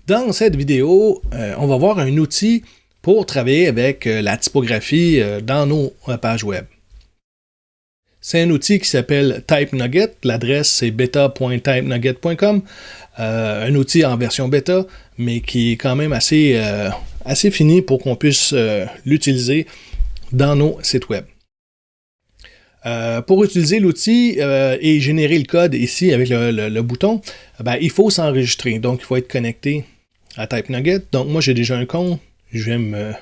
Dans cette vidéo, on va voir un outil pour travailler avec la typographie dans nos pages web. C'est un outil qui s'appelle TypeNugget. L'adresse c'est beta.typenugget.com. Un outil en version bêta, mais qui est quand même assez fini pour qu'on puisse l'utiliser dans nos sites web. Pour utiliser l'outil et générer le code ici avec le bouton, il faut s'enregistrer. Donc, il faut être connecté à TypeNugget. Donc, moi, j'ai déjà un compte. Je vais me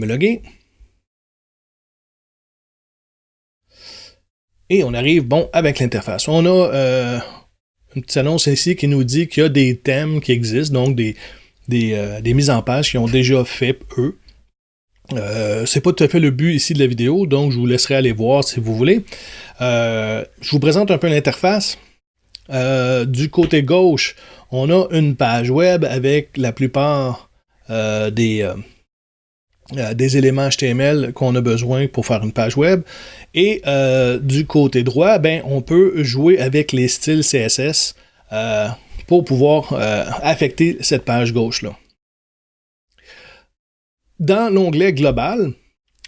loguer. Et on arrive, avec l'interface. On a une petite annonce ici qui nous dit qu'il y a des thèmes qui existent, donc des mises en page qui ont déjà fait eux. C'est pas tout à fait le but ici de la vidéo, donc je vous laisserai aller voir si vous voulez. Je vous présente un peu l'interface. Du côté gauche, on a une page web avec la plupart des éléments HTML qu'on a besoin pour faire une page web. Et du côté droit, on peut jouer avec les styles CSS pour pouvoir affecter cette page gauche-là. Dans l'onglet global,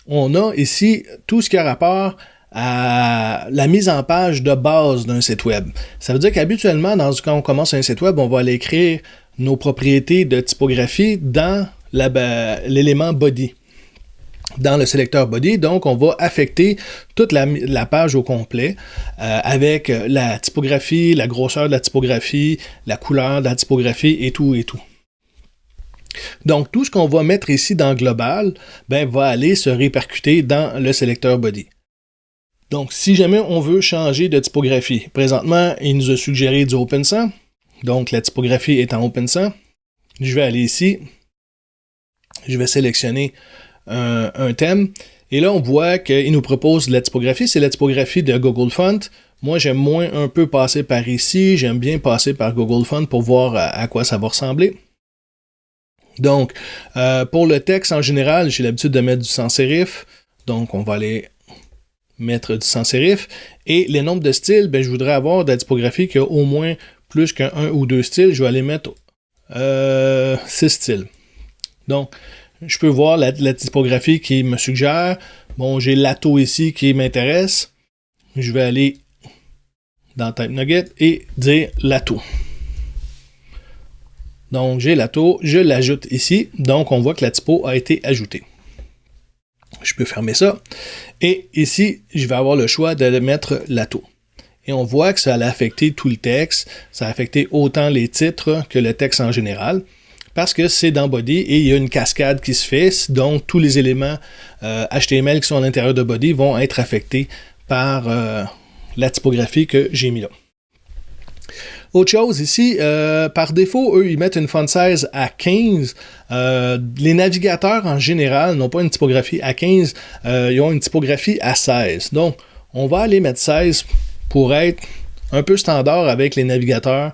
on a ici tout ce qui a rapport à la mise en page de base d'un site web. Ça veut dire qu'habituellement, quand on commence un site web, on va aller écrire nos propriétés de typographie dans l'élément body, dans le sélecteur body. Donc, on va affecter toute la page au complet avec la typographie, la grosseur de la typographie, la couleur de la typographie et tout et tout. Donc, tout ce qu'on va mettre ici dans Global, va aller se répercuter dans le sélecteur Body. Donc, si jamais on veut changer de typographie, présentement, il nous a suggéré du OpenSAN. Donc, la typographie est en OpenSAN. Je vais aller ici. Je vais sélectionner un thème. Et là, on voit qu'il nous propose la typographie. C'est la typographie de Google Font. Moi, j'aime moins un peu passer par ici. J'aime bien passer par Google Font pour voir à quoi ça va ressembler. Donc, pour le texte en général, j'ai l'habitude de mettre du sans sérif. Donc, on va aller mettre du sans sérif. Et les nombres de styles, je voudrais avoir de la typographie qui a au moins plus qu'un ou deux styles. Je vais aller mettre 6 styles. Donc, je peux voir la typographie qui me suggère. J'ai Lato ici qui m'intéresse. Je vais aller dans TypeNugget et dire Lato. Donc, j'ai Lato, je l'ajoute ici. Donc, on voit que la typo a été ajoutée. Je peux fermer ça. Et ici, je vais avoir le choix de mettre Lato. Et on voit que ça a affecté tout le texte. Ça a affecté autant les titres que le texte en général. Parce que c'est dans Body et il y a une cascade qui se fait. Donc, tous les éléments HTML qui sont à l'intérieur de Body vont être affectés par la typographie que j'ai mis là. Autre chose ici, par défaut, eux, ils mettent une font size à 15. Les navigateurs, en général, n'ont pas une typographie à 15. Ils ont une typographie à 16. Donc, on va aller mettre 16 pour être un peu standard avec les navigateurs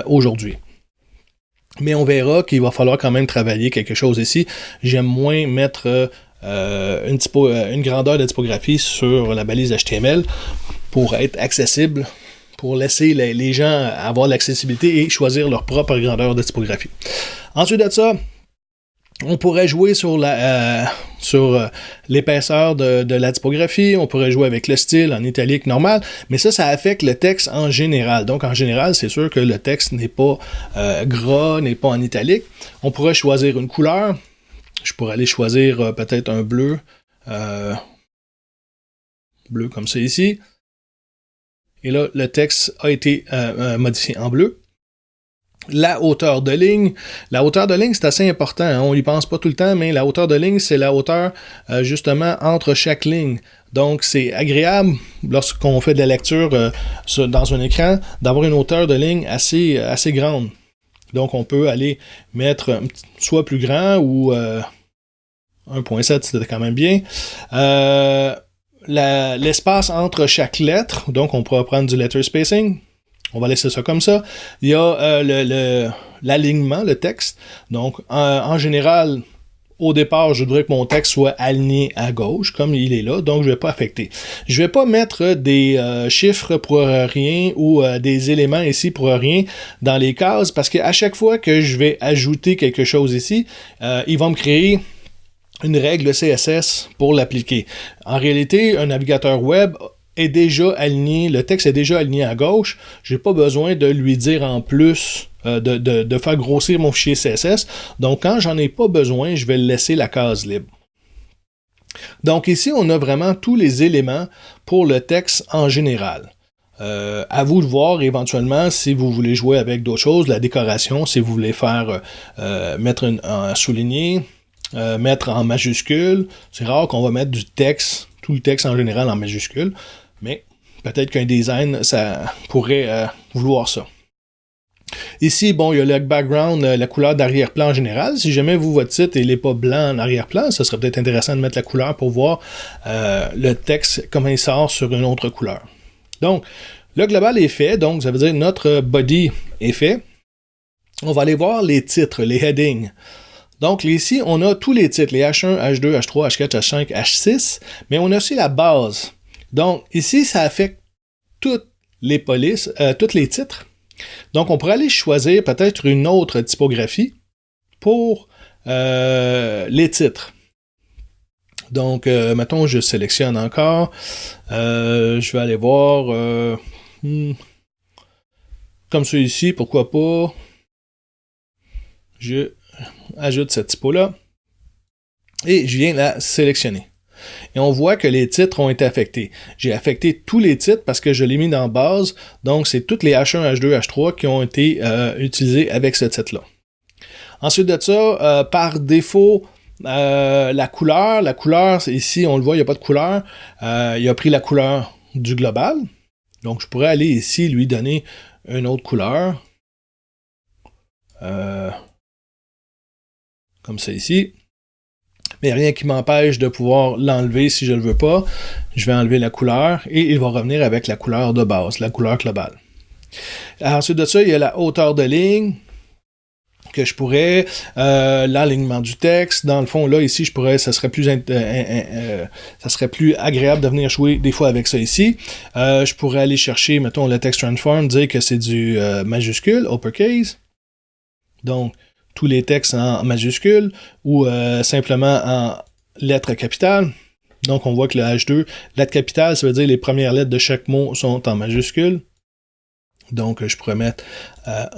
aujourd'hui. Mais on verra qu'il va falloir quand même travailler quelque chose ici. J'aime moins mettre une grandeur de typographie sur la balise HTML pour être accessible, pour laisser les gens avoir l'accessibilité et choisir leur propre grandeur de typographie. Ensuite de ça, on pourrait jouer sur l'épaisseur de la typographie, on pourrait jouer avec le style en italique normal, mais ça affecte le texte en général. Donc en général, c'est sûr que le texte n'est pas gras, n'est pas en italique. On pourrait choisir une couleur. Je pourrais aller choisir peut-être un bleu. Bleu comme ça ici. Et là, le texte a été modifié en bleu. La hauteur de ligne. La hauteur de ligne, c'est assez important. Hein? On n'y pense pas tout le temps, mais la hauteur de ligne, c'est la hauteur justement entre chaque ligne. Donc, c'est agréable, lorsqu'on fait de la lecture dans un écran, d'avoir une hauteur de ligne assez grande. Donc, on peut aller mettre soit plus grand ou 1.7, c'était quand même bien. L'espace entre chaque lettre, donc on pourra prendre du letter spacing. On va laisser ça comme ça. Il y a l'alignement, le texte. Donc, en général, au départ, je voudrais que mon texte soit aligné à gauche, comme il est là, donc je ne vais pas affecter. Je ne vais pas mettre des chiffres pour rien ou des éléments ici pour rien dans les cases, parce qu'à chaque fois que je vais ajouter quelque chose ici, il va me créer une règle CSS pour l'appliquer. En réalité, un navigateur web est déjà aligné, le texte est déjà aligné à gauche, j'ai pas besoin de lui dire en plus de faire grossir mon fichier CSS. Donc, quand j'en ai pas besoin, je vais laisser la case libre. Donc, ici, on a vraiment tous les éléments pour le texte en général. À vous de voir éventuellement si vous voulez jouer avec d'autres choses, la décoration, si vous voulez faire mettre un souligné, mettre en majuscule. C'est rare qu'on va mettre du texte, tout le texte en général en majuscule, mais peut-être qu'un design, ça pourrait vouloir ça. Ici, bon, il y a le background, la couleur d'arrière-plan en général. Si jamais votre site n'est pas blanc en arrière-plan, ça serait peut-être intéressant de mettre la couleur pour voir le texte, comment il sort sur une autre couleur. Donc, le global est fait, donc ça veut dire notre body est fait. On va aller voir les titres, les headings. Donc ici, on a tous les titres, les H1, H2, H3, H4, H5, H6, mais on a aussi la base. Donc ici, ça affecte toutes les polices, tous les titres. Donc, on pourrait aller choisir peut-être une autre typographie pour les titres. Donc, mettons, je sélectionne encore. Je vais aller voir comme celui-ci, pourquoi pas. Je ajoute cette typo-là. Et je viens la sélectionner. Et on voit que les titres ont été affectés. J'ai affecté tous les titres parce que je l'ai mis dans base. Donc, c'est toutes les H1, H2, H3 qui ont été utilisés avec ce titre-là. Ensuite de ça, par défaut, la couleur, ici, on le voit, il n'y a pas de couleur. Il a pris la couleur du global. Donc, je pourrais aller ici, lui donner une autre couleur. Comme ça ici. Mais rien qui m'empêche de pouvoir l'enlever si je ne le veux pas. Je vais enlever la couleur et il va revenir avec la couleur de base, la couleur globale. Ensuite de ça, il y a la hauteur de ligne que je pourrais, l'alignement du texte. Dans le fond, là, ici, je pourrais, ça serait plus agréable de venir jouer des fois avec ça ici. Je pourrais aller chercher, mettons, le text transform, dire que c'est du majuscule, uppercase. Donc, tous les textes en majuscules ou simplement en lettres capitales. Donc, on voit que le H2, lettre capitale, ça veut dire les premières lettres de chaque mot sont en majuscules. Donc, je pourrais mettre,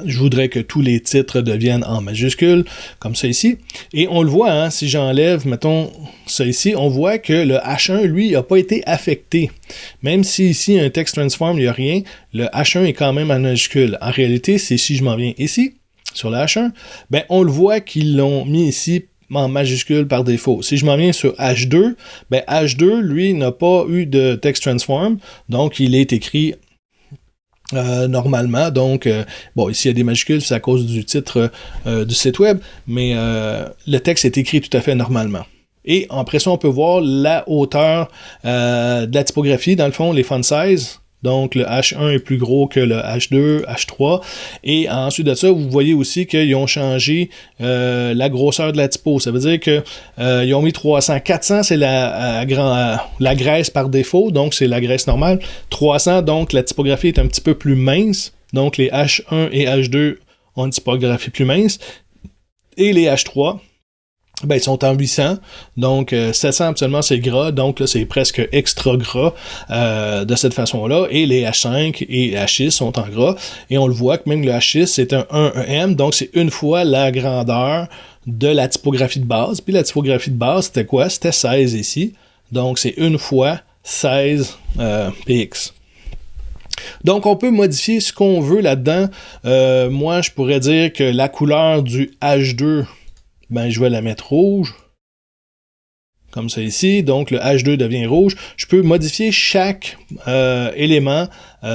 je voudrais que tous les titres deviennent en majuscules, comme ça ici. Et on le voit, hein, si j'enlève, mettons, ça ici, on voit que le H1, lui, n'a pas été affecté. Même si ici, un text transform, il n'y a rien, le H1 est quand même en majuscule. En réalité, c'est si je m'en viens ici, sur le H1, ben on le voit qu'ils l'ont mis ici en majuscule par défaut. Si je m'en viens sur H2, ben H2, lui, n'a pas eu de text transform, donc il est écrit normalement. Donc, bon, ici il y a des majuscules, c'est à cause du titre du site web, mais le texte est écrit tout à fait normalement. Et après ça, on peut voir la hauteur de la typographie, dans le fond, les font size. Donc, le H1 est plus gros que le H2, H3. Et ensuite de ça, vous voyez aussi qu'ils ont changé la grosseur de la typo. Ça veut dire qu'ils ont mis 300. 400, c'est la graisse par défaut. Donc, c'est la graisse normale. 300, donc, la typographie est un petit peu plus mince. Donc, les H1 et H2 ont une typographie plus mince. Et les H3... ben, ils sont en 800, donc 700 absolument c'est gras, donc là c'est presque extra gras de cette façon-là, et les H5 et H6 sont en gras, et on le voit que même le H6 c'est un 1M, donc c'est une fois la grandeur de la typographie de base, puis la typographie de base c'était quoi? C'était 16 ici, donc c'est une fois 16 px. Donc, on peut modifier ce qu'on veut là-dedans. Moi, je pourrais dire que la couleur du H2, ben, je vais la mettre rouge, comme ça ici, donc le H2 devient rouge. Je peux modifier chaque élément,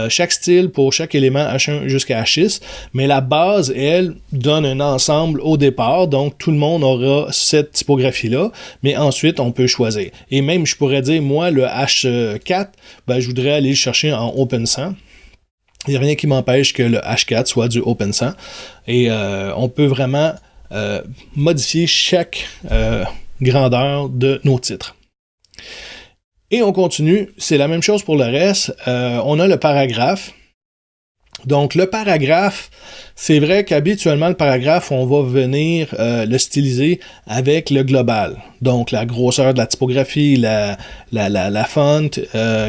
chaque style pour chaque élément H1 jusqu'à H6, mais la base, elle, donne un ensemble au départ, donc tout le monde aura cette typographie-là, mais ensuite, on peut choisir. Et même, je pourrais dire, moi, le H4, ben, je voudrais aller le chercher en Open 100. Il n'y a rien qui m'empêche que le H4 soit du Open 100, et on peut vraiment modifier chaque grandeur de nos titres. Et on continue, c'est la même chose pour le reste. On a le paragraphe. Donc, le paragraphe, c'est vrai qu'habituellement, le paragraphe, on va venir le styliser avec le global. Donc, la grosseur de la typographie, la font,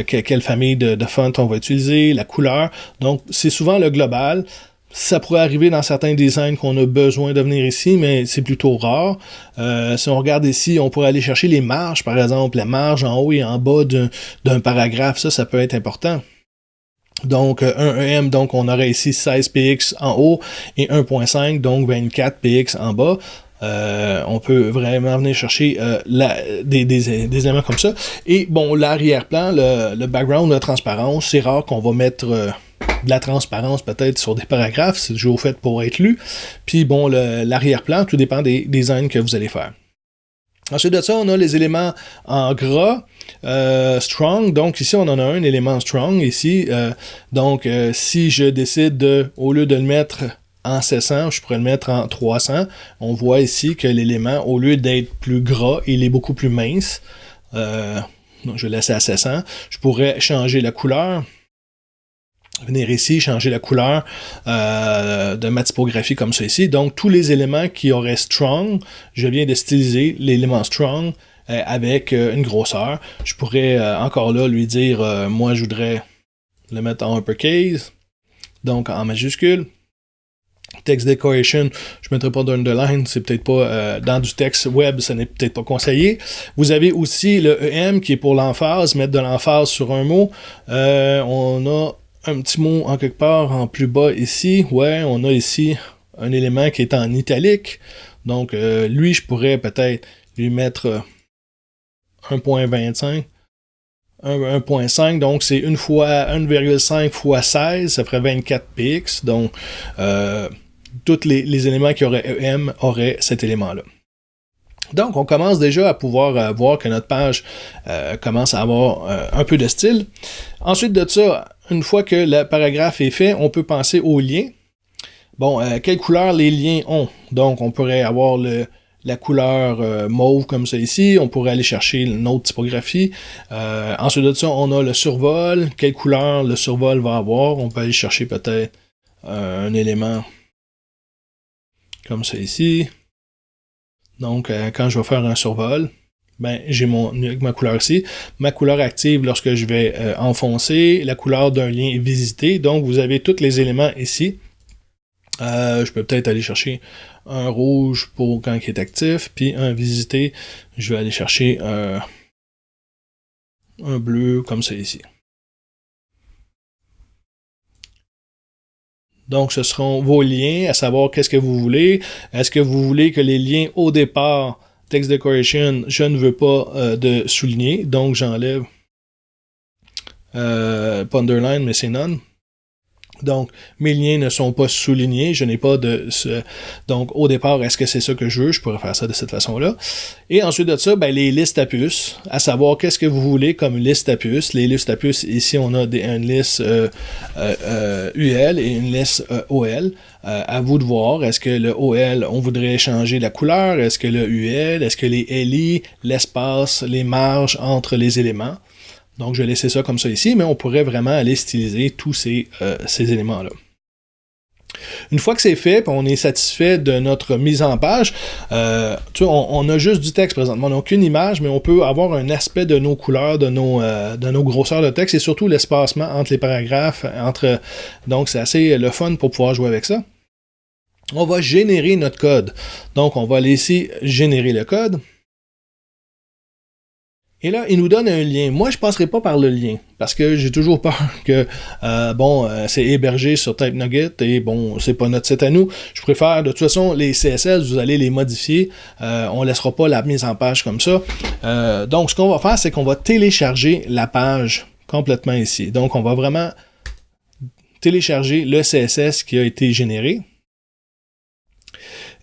quelle famille de font on va utiliser, la couleur. Donc, c'est souvent le global. Ça pourrait arriver dans certains designs qu'on a besoin de venir ici, mais c'est plutôt rare. Si on regarde ici, on pourrait aller chercher les marges, par exemple, la marge en haut et en bas d'un paragraphe. Ça peut être important. Donc, un EM, donc on aurait ici 16 px en haut et 1.5, donc 24 px en bas. On peut vraiment venir chercher des éléments comme ça. Et bon, l'arrière-plan, le background, la transparence, c'est rare qu'on va mettre de la transparence peut-être sur des paragraphes, c'est toujours fait pour être lu. Puis bon, l'arrière-plan, tout dépend des designs que vous allez faire. Ensuite de ça, on a les éléments en gras, strong. Donc ici, on en a un élément strong ici. Donc si je décide au lieu de le mettre en 700, je pourrais le mettre en 300. On voit ici que l'élément, au lieu d'être plus gras, il est beaucoup plus mince. Donc je vais laisser à 700. Je pourrais changer la couleur. Venir ici, changer la couleur de ma typographie comme ça ici. Donc, tous les éléments qui auraient strong, je viens de styliser l'élément strong avec une grosseur. Je pourrais encore là lui dire, moi je voudrais le mettre en uppercase, donc en majuscule. Text decoration, je ne mettrai pas d'underline, c'est peut-être pas dans du texte web, ce n'est peut-être pas conseillé. Vous avez aussi le EM qui est pour l'emphase, mettre de l'emphase sur un mot. On a un petit mot en quelque part en plus bas ici. Ouais, on a ici un élément qui est en italique. Donc, lui, je pourrais peut-être lui mettre 1.25. 1.5, donc c'est 1,5 fois 16, ça ferait 24 px. Donc, tous les éléments qui auraient EM auraient cet élément-là. Donc, on commence déjà à pouvoir voir que notre page commence à avoir un peu de style. Ensuite de ça, une fois que le paragraphe est fait, on peut penser aux liens. Bon, quelle couleur les liens ont? Donc, on pourrait avoir la couleur mauve comme ça ici. On pourrait aller chercher une autre typographie. Ensuite de ça, on a le survol. Quelle couleur le survol va avoir? On peut aller chercher peut-être un élément comme ça ici. Donc, quand je vais faire un survol, ben j'ai ma couleur ici. Ma couleur active lorsque je vais enfoncer, la couleur d'un lien visité. Donc, vous avez tous les éléments ici. Je peux peut-être aller chercher un rouge pour quand il est actif, puis un visité, je vais aller chercher un bleu comme ça ici. Donc, ce seront vos liens, à savoir qu'est-ce que vous voulez. Est-ce que vous voulez que les liens au départ, text decoration, je ne veux pas de souligner, donc j'enlève pas underline, mais c'est none. Donc, mes liens ne sont pas soulignés, je n'ai pas donc, au départ, est-ce que c'est ça que je veux? Je pourrais faire ça de cette façon-là. Et ensuite de ça, ben, les listes à puces, à savoir qu'est-ce que vous voulez comme liste à puces. Les listes à puces, ici, on a une liste UL et une liste OL. À vous de voir, est-ce que le OL, on voudrait changer la couleur? Est-ce que le UL? Est-ce que les LI, l'espace, les marges entre les éléments? Donc, je vais laisser ça comme ça ici, mais on pourrait vraiment aller styliser tous ces éléments-là. Une fois que c'est fait, on est satisfait de notre mise en page, on a juste du texte présentement, on n'a aucune image, mais on peut avoir un aspect de nos couleurs, de nos grosseurs de texte, et surtout l'espacement entre les paragraphes, donc c'est assez le fun pour pouvoir jouer avec ça. On va générer notre code. Donc, on va aller ici, générer le code. Et là, il nous donne un lien. Moi, je ne passerai pas par le lien, parce que j'ai toujours peur que, c'est hébergé sur TypeNugget, et bon, c'est pas notre site à nous. Je préfère, de toute façon, les CSS, vous allez les modifier. On laissera pas la mise en page comme ça. Donc, ce qu'on va faire, c'est qu'on va télécharger la page complètement ici. Donc, on va vraiment télécharger le CSS qui a été généré.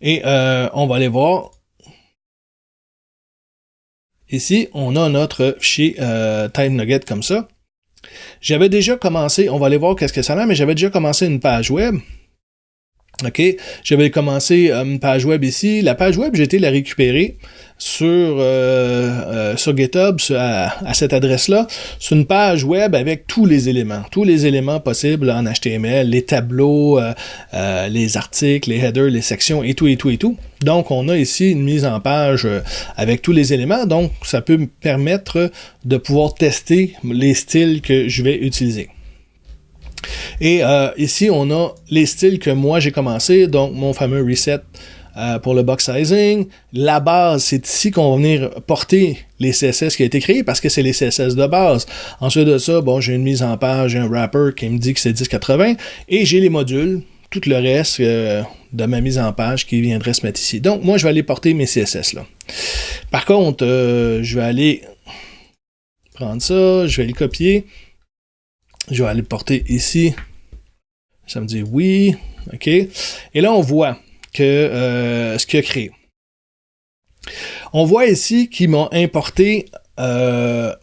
Et on va aller voir. Ici, on a notre fichier TypeNugget comme ça. J'avais déjà commencé, on va aller voir qu'est-ce que ça a, mais j'avais déjà commencé une page web. OK, j'avais commencé une page web ici. La page web, j'ai été la récupérer sur GitHub à cette adresse-là. C'est une page web avec tous les éléments possibles en HTML, les tableaux, les articles, les headers, les sections et tout. Donc, on a ici une mise en page avec tous les éléments. Donc, ça peut me permettre de pouvoir tester les styles que je vais utiliser. Et ici, on a les styles que moi j'ai commencé, donc mon fameux reset pour le box sizing. La base, c'est ici qu'on va venir porter les CSS qui a été créé parce que c'est les CSS de base. Ensuite de ça, bon, j'ai une mise en page, j'ai un wrapper qui me dit que c'est 1080 et j'ai les modules, tout le reste de ma mise en page qui viendrait se mettre ici. Donc, moi, je vais aller porter mes CSS là. Par contre, je vais aller prendre ça, je vais le copier. Je vais aller le porter ici. Ça me dit oui. OK. Et là, on voit que ce qu'il a créé. On voit ici qu'il m'a importé de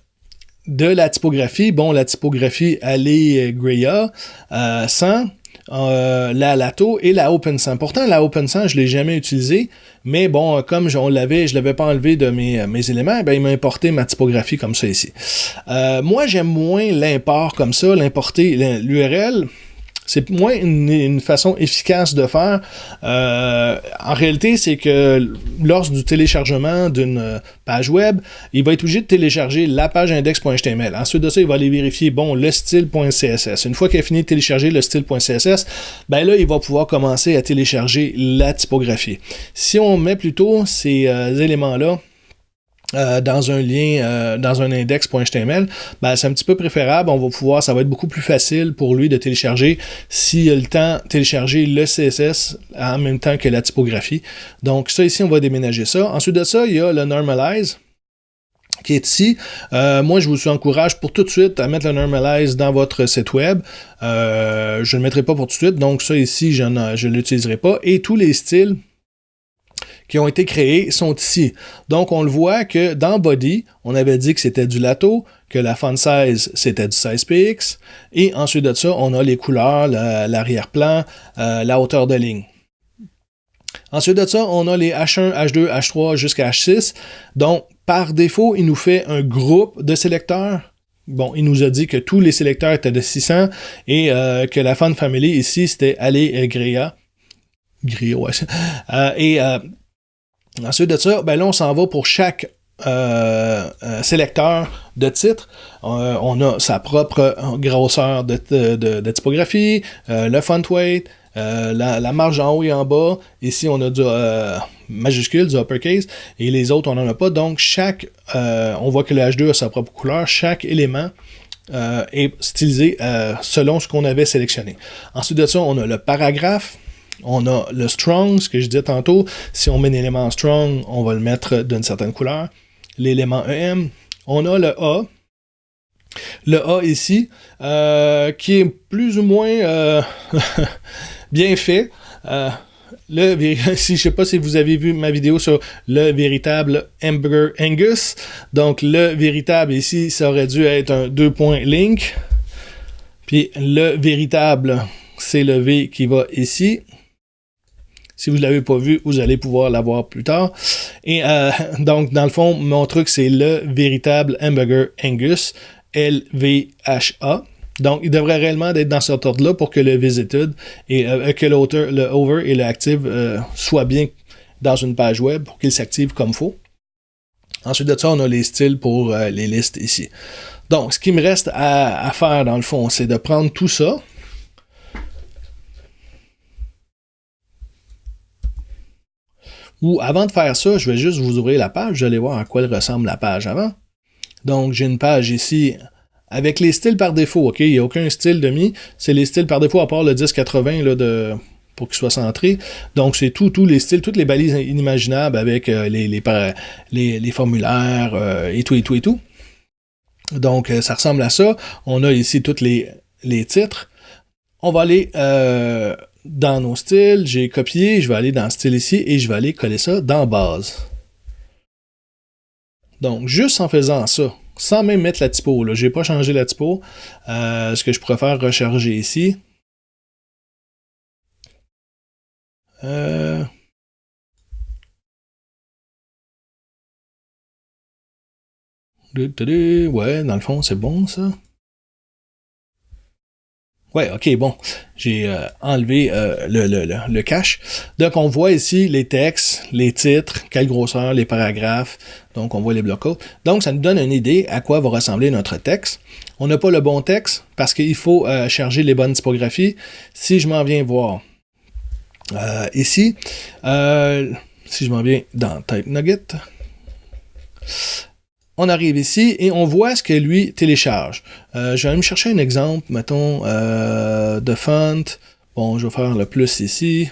la typographie. Bon, la typographie, elle est Greya 100. La Lato et la OpenSAN. Pourtant, la OpenSAN, je ne l'ai jamais utilisée, mais bon, comme je ne l'avais pas enlevé de mes éléments, ben, il m'a importé ma typographie comme ça ici. Moi, j'aime moins l'import comme ça, l'importer l'URL. C'est moins une façon efficace de faire. En réalité, c'est que lors du téléchargement d'une page web, il va être obligé de télécharger la page index.html. Ensuite de ça, il va aller vérifier, bon, le style.css. Une fois qu'il a fini de télécharger le style.css, ben là, il va pouvoir commencer à télécharger la typographie. Si on met plutôt ces éléments-là dans un lien, dans un index.html, ben, c'est un petit peu préférable. On va pouvoir, ça va être beaucoup plus facile pour lui de télécharger s'il a le temps de télécharger le CSS en même temps que la typographie. Donc ça ici, on va déménager ça. Ensuite de ça, il y a le normalize qui est ici. Moi, je vous encourage pour tout de suite à mettre le normalize dans votre site web. Je ne le mettrai pas pour tout de suite, donc ça ici, je ne l'utiliserai pas. Et tous les styles qui ont été créés sont ici. Donc, on le voit que dans Body, on avait dit que c'était du Lato, que la font size, c'était du size.px, et ensuite de ça, on a les couleurs, l'arrière-plan, la hauteur de ligne. Ensuite de ça, on a les H1, H2, H3 jusqu'à H6. Donc, par défaut, il nous fait un groupe de sélecteurs. Bon, il nous a dit que tous les sélecteurs étaient de 600 et que la font family ici, c'était Ali Greya. Greya, ouais. Ensuite de ça, ben là, on s'en va pour chaque sélecteur de titre. On a sa propre grosseur de typographie, le font weight, la marge en haut et en bas. Ici, on a du majuscule, du uppercase, et les autres, on n'en a pas. Donc, on voit que le H2 a sa propre couleur. Chaque élément est stylisé selon ce qu'on avait sélectionné. Ensuite de ça, on a le paragraphe. On a le strong, ce que je disais tantôt. Si on met un élément strong, on va le mettre d'une certaine couleur. L'élément EM. On a le A. Le A ici, qui est plus ou moins bien fait. Je ne sais pas si vous avez vu ma vidéo sur le véritable Hamburger Angus. Donc, le véritable ici, ça aurait dû être un 2-point-link. Puis, le véritable, c'est le V qui va ici. Si vous ne l'avez pas vu, vous allez pouvoir l'avoir plus tard. Et donc, dans le fond, mon truc, c'est le véritable Hamburger Angus, LVHA. Donc, il devrait réellement être dans cet ordre-là pour que le visited et que le over et le active soient bien dans une page web pour qu'il s'active comme il faut. Ensuite de ça, on a les styles pour les listes ici. Donc, ce qui me reste à faire, dans le fond, c'est de prendre tout ça. Ou avant de faire ça, je vais juste vous ouvrir la page, vous allez voir à quoi elle ressemble la page avant. Donc, j'ai une page ici avec les styles par défaut, ok? Il n'y a aucun style de mis, c'est les styles par défaut à part le 1080 là, pour qu'il soit centré. Donc, c'est tous les styles, toutes les balises inimaginables avec les formulaires et tout. Donc, ça ressemble à ça. On a ici tous les titres. On va aller dans nos styles, j'ai copié, je vais aller dans style ici et je vais aller coller ça dans base. Donc, juste en faisant ça, sans même mettre la typo, là, j'ai pas changé la typo, ce que je pourrais faire recharger ici. Ouais, dans le fond, c'est bon, ça. Ouais, ok, bon. J'ai enlevé le cache. Donc, on voit ici les textes, les titres, quelle grosseur, les paragraphes. Donc, on voit les blocs. Donc, ça nous donne une idée à quoi va ressembler notre texte. On n'a pas le bon texte parce qu'il faut charger les bonnes typographies. Si je m'en viens voir ici, si je m'en viens dans Type Nugget, on arrive ici et on voit ce que lui télécharge. Je vais aller me chercher un exemple, mettons, de font. Bon, je vais faire le plus ici.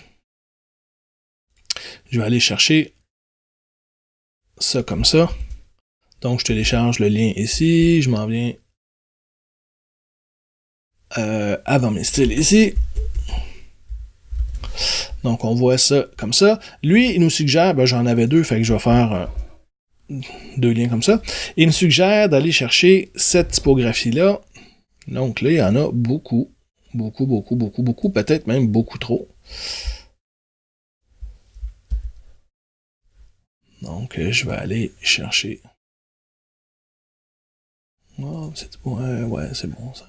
Je vais aller chercher ça comme ça. Donc, je télécharge le lien ici. Je m'en viens avant mes styles ici. Donc, on voit ça comme ça. Lui, il nous suggère, j'en avais deux, fait que je vais faire deux liens comme ça. Il nous suggère d'aller chercher cette typographie-là. Donc là, il y en a beaucoup. Beaucoup. Peut-être même beaucoup trop. Donc, je vais aller chercher. Oh, c'est bon. Ouais, c'est bon ça.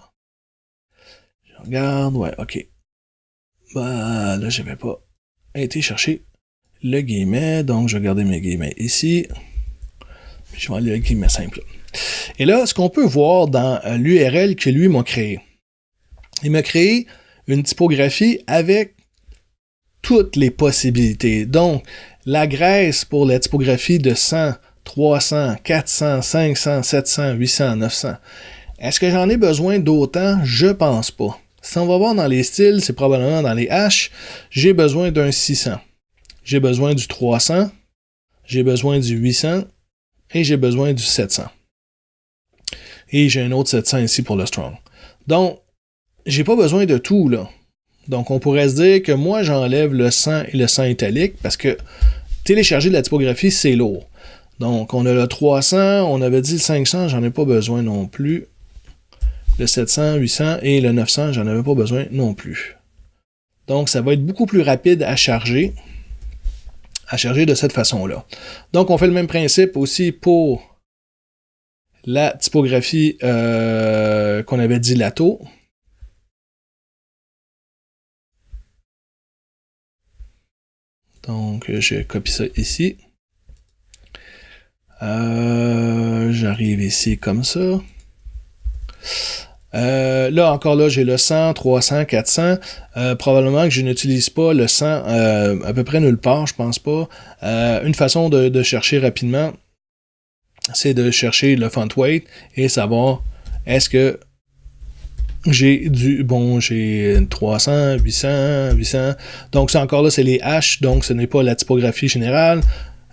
Je regarde, ouais, ok. Là, j'avais pas été chercher le guillemet. Donc, je vais garder mes guillemets ici. Je vais aller avec le guillemet simple. Et là, ce qu'on peut voir dans l'URL que lui m'a créé, il m'a créé une typographie avec toutes les possibilités. Donc, la graisse pour la typographie de 100, 300, 400, 500, 700, 800, 900. Est-ce que j'en ai besoin d'autant? Je pense pas. Si on va voir dans les styles, c'est probablement dans les H, j'ai besoin d'un 600. J'ai besoin du 300, j'ai besoin du 800 et j'ai besoin du 700. Et j'ai un autre 700 ici pour le strong. Donc, j'ai pas besoin de tout, là. Donc, on pourrait se dire que moi, j'enlève le 100 et le 100 italique parce que télécharger de la typographie, c'est lourd. Donc, on a le 300, on avait dit le 500, j'en ai pas besoin non plus. Le 700, 800 et le 900, j'en avais pas besoin non plus. Donc, ça va être beaucoup plus rapide à charger de cette façon-là. Donc, on fait le même principe aussi pour la typographie qu'on avait dit Lato. Donc, je copie ça ici. J'arrive ici comme ça. Là, encore là, j'ai le 100, 300, 400. Probablement que je n'utilise pas le 100 à peu près nulle part, je pense pas. Une façon de chercher rapidement, c'est de chercher le font weight et savoir est-ce que j'ai 300, 800, 800. Donc, ça encore là, c'est les H, donc ce n'est pas la typographie générale.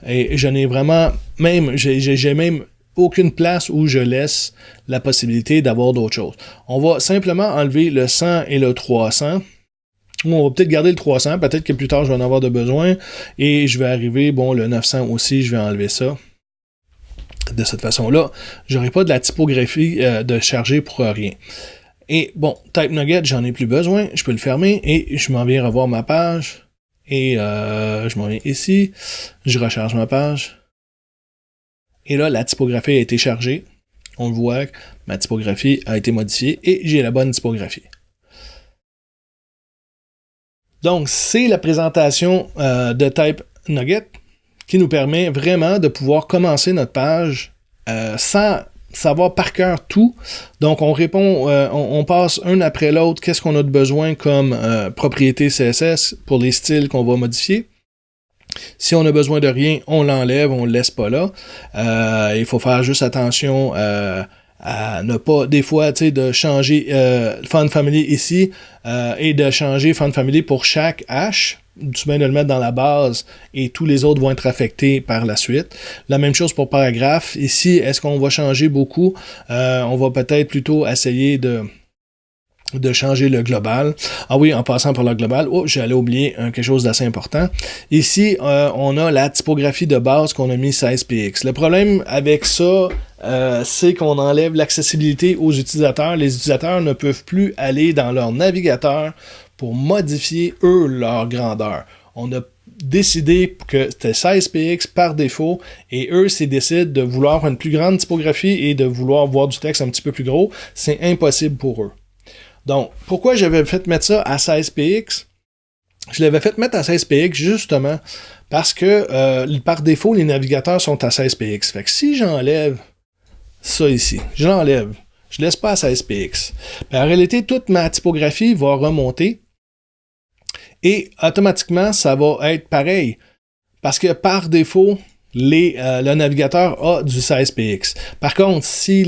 Et je n'ai vraiment, j'ai même aucune place où je laisse la possibilité d'avoir d'autres choses. On va simplement enlever le 100 et le 300. Ou on va peut-être garder le 300, peut-être que plus tard je vais en avoir de besoin. Et je vais arriver, le 900 aussi, je vais enlever ça. De cette façon-là, j'aurai pas de la typographie de charger pour rien. Et Type Nugget, j'en ai plus besoin, je peux le fermer et je m'en viens revoir ma page. Et je m'en viens ici, je recharge ma page. Et là, la typographie a été chargée. On le voit, ma typographie a été modifiée et j'ai la bonne typographie. Donc, c'est la présentation de Type Nugget qui nous permet vraiment de pouvoir commencer notre page sans savoir par cœur tout. Donc, on répond, on passe un après l'autre, qu'est-ce qu'on a de besoin comme propriété CSS pour les styles qu'on va modifier. Si on a besoin de rien, on l'enlève, on le laisse pas là. Il faut faire juste attention à ne pas, des fois, tu sais, de changer Font Family ici et de changer Font Family pour chaque H. Tu viens de le mettre dans la base et tous les autres vont être affectés par la suite. La même chose pour paragraphe. Ici, est-ce qu'on va changer beaucoup? On va peut-être plutôt essayer de changer le global. Ah oui, en passant par le global, j'allais oublier quelque chose d'assez important. Ici, on a la typographie de base qu'on a mis 16px. Le problème avec ça, c'est qu'on enlève l'accessibilité aux utilisateurs. Les utilisateurs ne peuvent plus aller dans leur navigateur pour modifier, eux, leur grandeur. On a décidé que c'était 16px par défaut, et eux, s'ils décident de vouloir une plus grande typographie et de vouloir voir du texte un petit peu plus gros, c'est impossible pour eux. Donc, pourquoi j'avais fait mettre ça à 16px? Je l'avais fait mettre à 16px justement parce que par défaut, les navigateurs sont à 16px. Fait que si j'enlève ça ici, je l'enlève, je laisse pas à 16px. En réalité, toute ma typographie va remonter et automatiquement, ça va être pareil. Parce que par défaut, le navigateur a du 16px. Par contre, si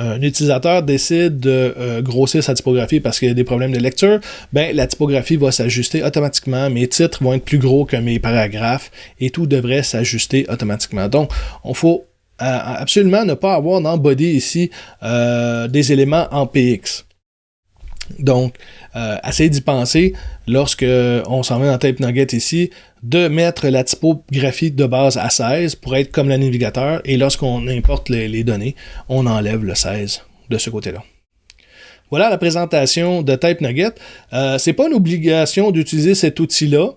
un utilisateur décide de grossir sa typographie parce qu'il y a des problèmes de lecture, ben la typographie va s'ajuster automatiquement. Mes titres vont être plus gros que mes paragraphes et tout devrait s'ajuster automatiquement. Donc, on faut absolument ne pas avoir dans body ici des éléments en px. Donc, essayez d'y penser lorsque on s'en met dans Type Nugget ici, de mettre la typographie de base à 16 pour être comme le navigateur, et lorsqu'on importe les données, on enlève le 16 de ce côté-là. Voilà la présentation de Type Nugget. C'est pas une obligation d'utiliser cet outil-là.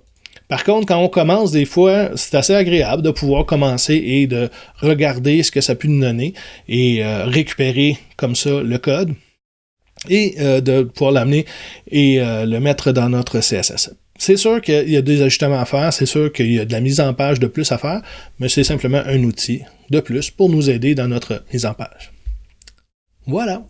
Par contre, quand on commence, des fois, c'est assez agréable de pouvoir commencer et de regarder ce que ça peut nous donner et récupérer comme ça le code et de pouvoir l'amener et le mettre dans notre CSS. C'est sûr qu'il y a des ajustements à faire, c'est sûr qu'il y a de la mise en page de plus à faire, mais c'est simplement un outil de plus pour nous aider dans notre mise en page. Voilà.